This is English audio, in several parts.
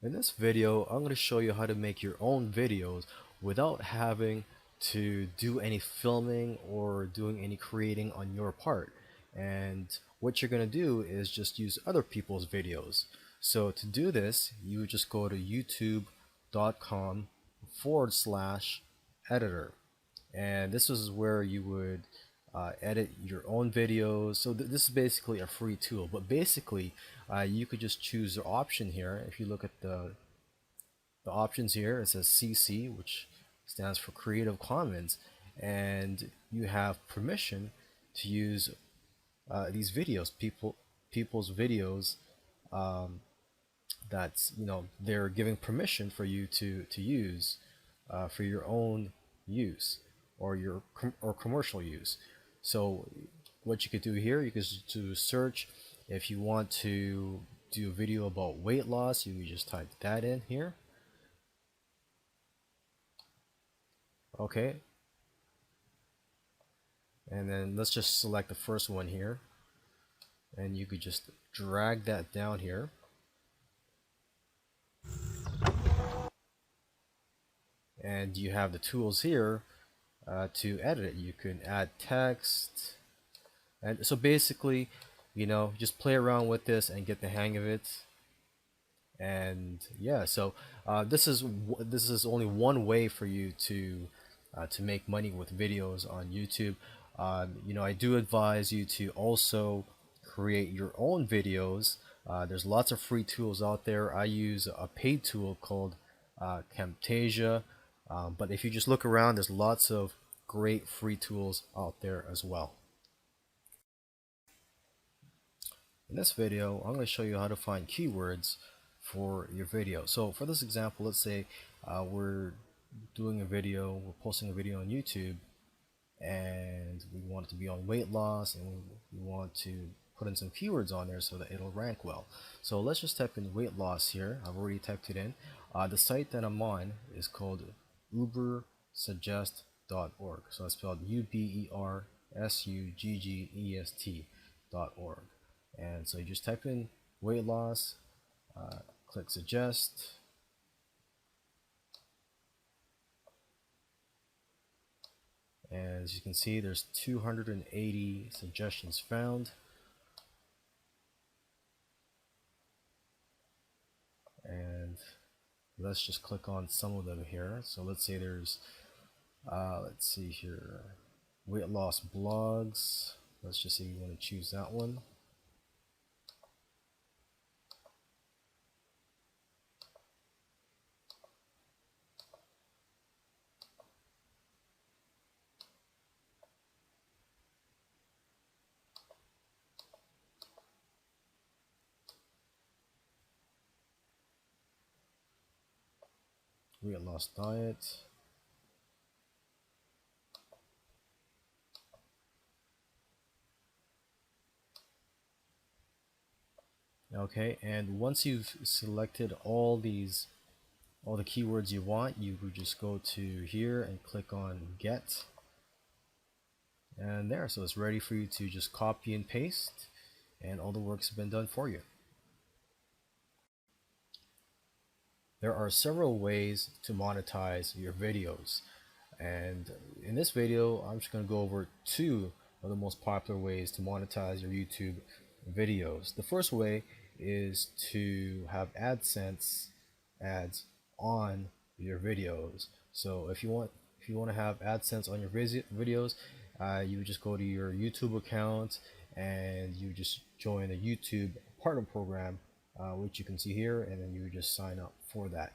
In this video, I'm going to show you how to make your own videos without having to do any filming or doing any creating on your part. And what you're going to do is just use other people's videos. So to do this, you would just go to youtube.com/editor. And this is where you would edit your own videos. So this is basically a free tool, but basically you could just choose the option here. If you look at the options here, it says CC, which stands for Creative Commons, and you have permission to use these videos, people's videos, that's, they're giving permission for you to use for your own use or your or commercial use. So what you could do here, you could do search. If you want to do a video about weight loss, you just type that in here. Okay, and then let's just select the first one here, and you could just drag that down here. And you have the tools here to edit it. You can add text, and so basically, just play around with this and get the hang of it. And yeah, so this is only one way for you to make money with videos on YouTube. I do advise you to also create your own videos. There's lots of free tools out there. I use a paid tool called Camtasia, but if you just look around, there's lots of great free tools out there as well. In this video, I'm going to show you how to find keywords for your video. So for this example, let's say we're doing a video, we're posting a video on YouTube, and we want it to be on weight loss, and we want to put in some keywords on there so that it'll rank well. So let's just type in weight loss here. I've already typed it in. The site that I'm on is called ubersuggest.org. So it's spelled ubersuggest.org. And so you just type in weight loss, click suggest, and as you can see, there's 280 suggestions found. And let's just click on some of them here. So let's say there's let's see here, weight loss blogs. Let's just say you want to choose that one. Weight loss diet. Okay, and once you've selected all the keywords you want, you would just go to here and click on get, and there, so it's ready for you to just copy and paste, and all the work's been done for you. There are several ways to monetize your videos, and in this video I'm just going to go over two of the most popular ways to monetize your YouTube videos. The first way is to have AdSense ads on your videos. So if you want to have AdSense on your videos, you would just go to your YouTube account and you just join a YouTube partner program, which you can see here, and then you would just sign up for that.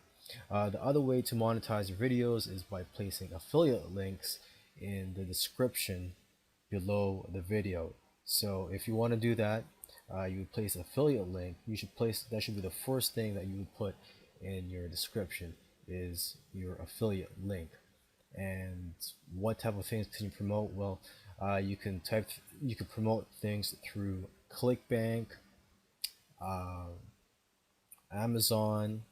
The other way to monetize your videos is by placing affiliate links in the description below the video. So if you want to do that, you would place an affiliate link. That should be the first thing that you would put in your description, is your affiliate link. And what type of things can you promote? Well, you can promote things through ClickBank, Amazon,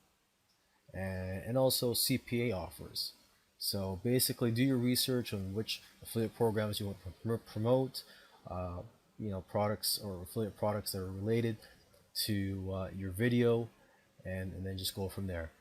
and also CPA offers. So basically, do your research on which affiliate programs you want to promote, products or affiliate products that are related to your video, and then just go from there.